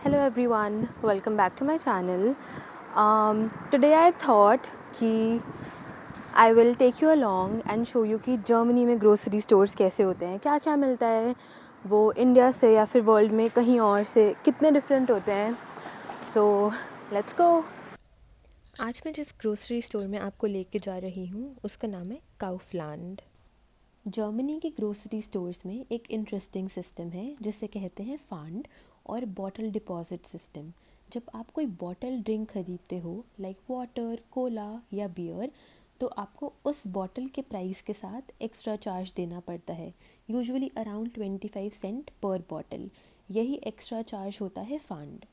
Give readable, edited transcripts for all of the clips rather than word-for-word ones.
Hello everyone, welcome back to my channel. Today I thought कि I will take you along and show you कि Germany में grocery stores कैसे होते हैं, क्या क्या मिलता है, वो इंडिया से या फिर वर्ल्ड में कहीं और से कितने डिफरेंट होते हैं. So let's go. आज मैं जिस ग्रोसरी स्टोर में आपको लेके जा रही हूँ उसका नाम है काउफलैंड. जर्मनी के ग्रोसरी स्टोर्स में एक इंटरेस्टिंग सिस्टम है जिसे कहते हैं फंड और बॉटल डिपॉजिट सिस्टम. जब आप कोई बॉटल ड्रिंक खरीदते हो लाइक वाटर, कोला या बियर, तो आपको उस बॉटल के प्राइस के साथ एक्स्ट्रा चार्ज देना पड़ता है, यूजुअली अराउंड 25 सेंट पर बॉटल. यही एक्स्ट्रा चार्ज होता है फंड.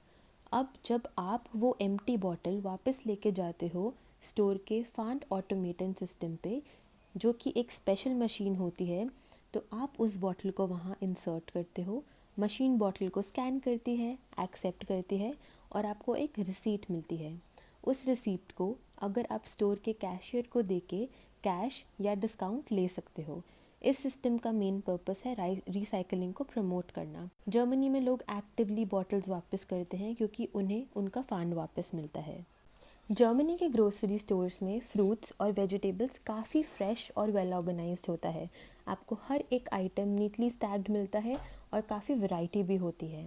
अब जब आप वो एम्प्टी बॉटल वापस लेके जाते हो स्टोर के फंड ऑटोमेटन सिस्टम पे, जो कि एक स्पेशल मशीन होती है, तो आप उस बॉटल को वहाँ इंसर्ट करते हो. मशीन बॉटल को स्कैन करती है, एक्सेप्ट करती है और आपको एक रिसीट मिलती है. उस रिसीप्ट को अगर आप स्टोर के कैशियर को देके कैश या डिस्काउंट ले सकते हो. इस सिस्टम का मेन पर्पस है रिसाइकलिंग को प्रमोट करना. जर्मनी में लोग एक्टिवली बॉटल्स वापस करते हैं क्योंकि उन्हें उनका फंड वापस मिलता है. जर्मनी के ग्रोसरी स्टोर्स में फ्रूट्स और वेजिटेबल्स काफ़ी फ्रेश और वेल ऑर्गेनाइज्ड होता है. आपको हर एक आइटम नीटली स्टैग्ड मिलता है और काफ़ी वैरायटी भी होती है.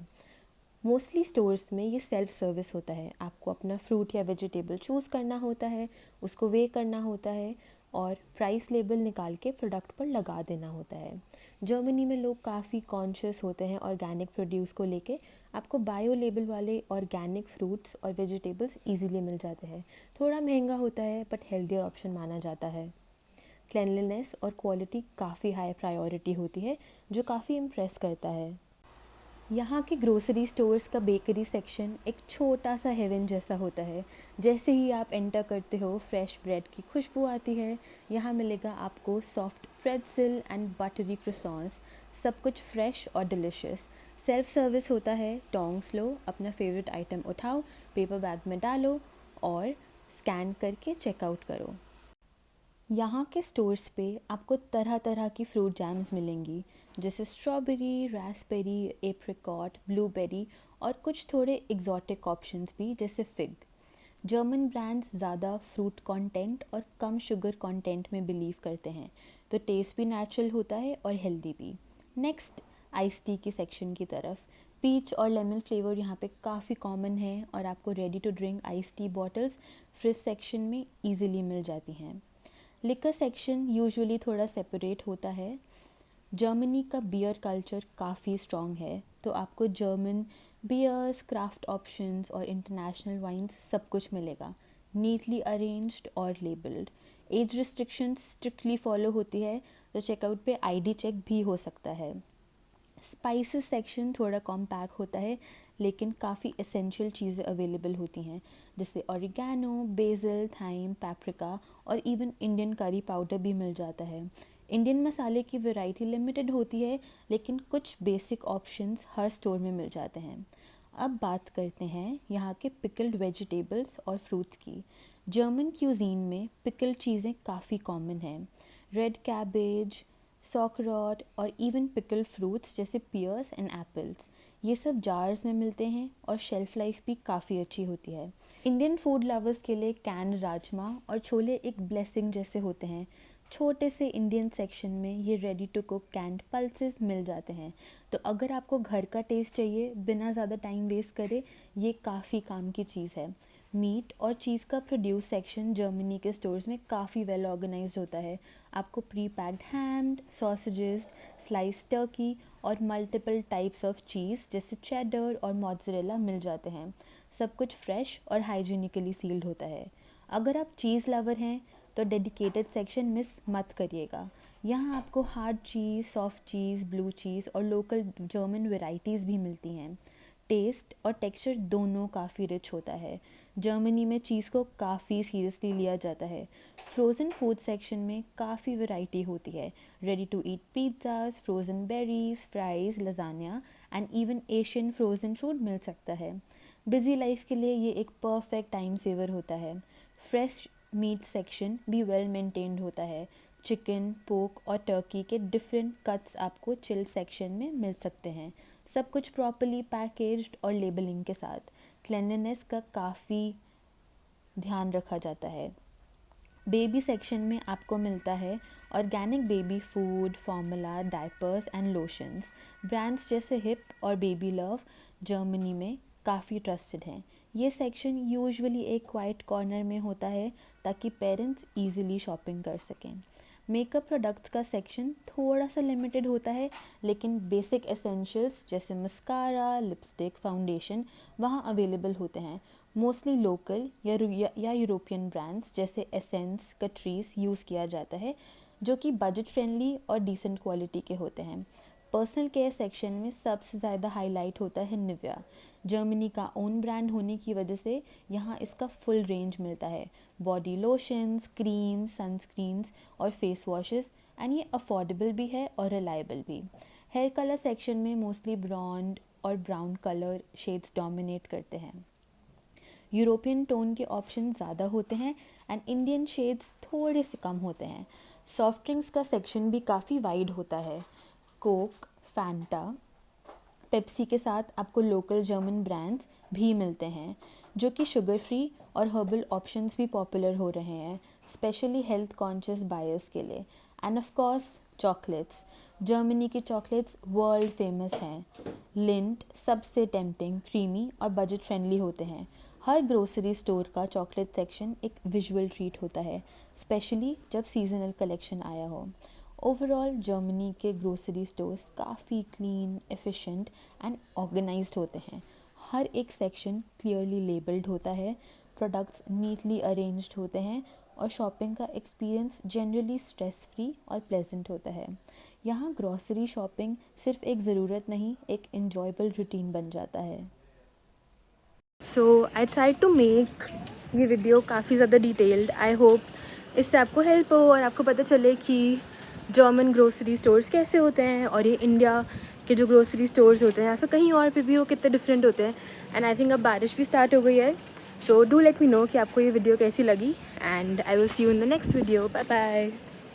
मोस्टली स्टोर्स में ये सेल्फ सर्विस होता है. आपको अपना फ्रूट या वेजिटेबल चूज़ करना होता है, उसको वे करना होता है और प्राइस लेबल निकाल के प्रोडक्ट पर लगा देना होता है. जर्मनी में लोग काफ़ी कॉन्शियस होते हैं ऑर्गेनिक प्रोड्यूस को लेके. आपको बायो लेबल वाले ऑर्गेनिक फ्रूट्स और वेजिटेबल्स इजीली मिल जाते हैं. थोड़ा महंगा होता है बट हेल्दियर ऑप्शन माना जाता है. क्लेanलीनेस और क्वालिटी काफ़ी हाई प्रायोरिटी होती है, जो काफ़ी इम्प्रेस करता है. यहाँ के ग्रोसरी स्टोर्स का बेकरी सेक्शन एक छोटा सा हेवन जैसा होता है. जैसे ही आप एंटर करते हो फ्रेश ब्रेड की खुशबू आती है. यहाँ मिलेगा आपको सॉफ्ट प्रेट्ज़ल एंड बटरी क्रोसॉन्स, सब कुछ फ्रेश और डिलिशियस. सेल्फ सर्विस होता है. टोंग्स लो, अपना फेवरेट आइटम उठाओ, पेपर बैग में डालो और स्कैन करके चेकआउट करो. यहाँ के स्टोर्स पे आपको तरह तरह की फ्रूट जैम्स मिलेंगी, जैसे स्ट्रॉबेरी, रास्पबेरी, एप्रिकॉट, ब्लूबेरी और कुछ थोड़े एग्जॉटिक ऑप्शंस भी जैसे फिग. जर्मन ब्रांड्स ज़्यादा फ्रूट कंटेंट और कम शुगर कंटेंट में बिलीव करते हैं, तो टेस्ट भी नेचुरल होता है और हेल्दी भी. नेक्स्ट आइस टी की सेक्शन की तरफ. पीच और लेमन फ्लेवर यहाँ पे काफ़ी कॉमन है और आपको ready to drink ice tea bottles fridge section में ईजिली मिल जाती हैं. लिकर सेक्शन यूजुअली थोड़ा सेपरेट होता है. जर्मनी का बियर कल्चर काफ़ी स्ट्रॉन्ग है, तो आपको जर्मन बियर्स, क्राफ्ट ऑप्शंस और इंटरनेशनल वाइन्स सब कुछ मिलेगा, नीटली अरेंज्ड और labelled. Age restrictions strictly follow होती है, तो चेकआउट पे आईडी चेक भी हो सकता है. स्पाइसेस सेक्शन थोड़ा कॉम्पैक्ट होता है, लेकिन काफ़ी एसेंशियल चीज़ें अवेलेबल होती हैं, जैसे ऑरिगैनो, बेसिल, थाइम, पेपरिका और इवन इंडियन करी पाउडर भी मिल जाता है. इंडियन मसाले की वैरायटी लिमिटेड होती है, लेकिन कुछ बेसिक ऑप्शंस हर स्टोर में मिल जाते हैं. अब बात करते हैं यहाँ के पिकल्ड वेजिटेबल्स और फ्रूट्स की. जर्मन क्यूजीन में पिकल्ड चीज़ें काफ़ी कॉमन हैं. रेड कैबेज, सॉकरॉट और इवन पिकल फ्रूट्स जैसे पियर्स एंड एप्पल्स, ये सब जार्स में मिलते हैं और शेल्फ लाइफ भी काफ़ी अच्छी होती है. इंडियन फूड लवर्स के लिए कैन राजमा और छोले एक ब्लेसिंग जैसे होते हैं. छोटे से इंडियन सेक्शन में ये ready to cook canned pulses मिल जाते हैं, तो अगर आपको घर का टेस्ट चाहिए बिना ज़्यादा टाइम वेस्ट करे, ये काफ़ी काम की चीज़ है. मीट और चीज़ का प्रोड्यूस सेक्शन जर्मनी के स्टोर्स में काफ़ी वेल ऑर्गेनाइज्ड होता है. आपको प्री पैक्ड हैम, सॉसेजेस, स्लाइस टर्की और मल्टीपल टाइप्स ऑफ चीज़ जैसे चेडर और मोज़रेला मिल जाते हैं. सब कुछ फ्रेश और हाइजीनिकली सील्ड होता है. अगर आप चीज़ लवर हैं तो डेडिकेटेड सेक्शन मिस मत करिएगा. यहाँ आपको हार्ड चीज़, सॉफ्ट चीज़, ब्लू चीज़ और लोकल जर्मन वेराइटीज़ भी मिलती हैं. टेस्ट और टेक्सचर दोनों काफ़ी रिच होता है. जर्मनी में चीज़ को काफ़ी सीरियसली लिया जाता है. फ्रोज़न फूड सेक्शन में काफ़ी वैरायटी होती है. Ready to eat pizzas, frozen berries, fries, lasagna and even Asian frozen food मिल सकता है. बिजी लाइफ के लिए ये एक परफेक्ट टाइम सेवर होता है. फ्रेश मीट सेक्शन भी वेल मेंटेन्ड होता है. चिकन, पोर्क और टर्की के डिफरेंट कट्स आपको चिल सेक्शन में मिल सकते हैं. सब कुछ प्रॉपरली पैकेज्ड और लेबलिंग के साथ। क्लेanलीनेस का काफ़ी ध्यान रखा जाता है। बेबी सेक्शन में आपको मिलता है organic baby food, formula, diapers and lotions. Brands जैसे हिप और बेबी लव जर्मनी में काफ़ी ट्रस्टेड हैं। ये सेक्शन यूजुअली एक क्वाइट कॉर्नर में होता है ताकि पेरेंट्स इजीली शॉपिंग कर सकें। मेकअप प्रोडक्ट्स का सेक्शन थोड़ा सा लिमिटेड होता है, लेकिन बेसिक एसेंशियल्स जैसे मस्कारा, लिपस्टिक, फाउंडेशन वहाँ अवेलेबल होते हैं। मोस्टली लोकल या यूरोपियन ब्रांड्स जैसे एसेंस, कट्रीस यूज़ किया जाता है, जो कि बजट फ्रेंडली और डिसेंट क्वालिटी के होते हैं। पर्सनल केयर सेक्शन में सबसे ज़्यादा हाईलाइट होता है निविया। जर्मनी का ओन ब्रांड होने की वजह से यहाँ इसका फुल रेंज मिलता है, बॉडी लोशंस, क्रीम, सनस्क्रीन्स और फेस वॉशेस, एंड ये अफोर्डेबल भी है और रिलायबल भी। हेयर कलर सेक्शन में मोस्टली ब्रॉन्ड और ब्राउन कलर शेड्स डोमिनेट करते हैं। यूरोपियन टोन के ऑप्शन ज़्यादा होते हैं एंड इंडियन शेड्स थोड़े से कम होते हैं। सॉफ्ट ड्रिंक्स का सेक्शन भी काफ़ी वाइड होता है। कोक, फैंटा, पेप्सी के साथ आपको लोकल जर्मन ब्रांड्स भी मिलते हैं, जो कि शुगर फ्री और हर्बल ऑप्शंस भी पॉपुलर हो रहे हैं, स्पेशली हेल्थ कॉन्शियस बायर्स के लिए। End of course chocolates. Germany की चॉकलेट्स वर्ल्ड फेमस हैं। लिंट सबसे टेम्पटिंग, क्रीमी और बजट फ्रेंडली होते हैं। हर ग्रोसरी स्टोर का चॉकलेट सेक्शन एक विजुअल ट्रीट होता है, स्पेशली जब सीजनल कलेक्शन आया हो। ओवरऑल जर्मनी के ग्रोसरी स्टोर्स काफ़ी क्लीन, एफिशिएंट एंड ऑर्गेनाइज्ड होते हैं। हर एक सेक्शन क्लियरली लेबल्ड होता है, प्रोडक्ट्स नीटली अरेंज्ड होते हैं और शॉपिंग का एक्सपीरियंस जनरली स्ट्रेस फ्री और प्लेजेंट होता है। यहाँ ग्रोसरी शॉपिंग सिर्फ एक ज़रूरत नहीं, एक एन्जॉयबल रूटीन बन जाता है। सो आई ट्राई टू मेक ये वीडियो काफ़ी ज़्यादा डिटेल्ड। आई होप इससे आपको हेल्प हो और आपको पता चले कि जर्मन ग्रोसरी स्टोर्स कैसे होते हैं और ये इंडिया के जो ग्रोसरी स्टोर्स होते हैं या फिर कहीं और पे भी वो कितने डिफरेंट होते हैं। एंड आई थिंक अब बारिश भी स्टार्ट हो गई है, so do let me know कि आपको ये वीडियो कैसी लगी, and I will see you in the next video. Bye bye.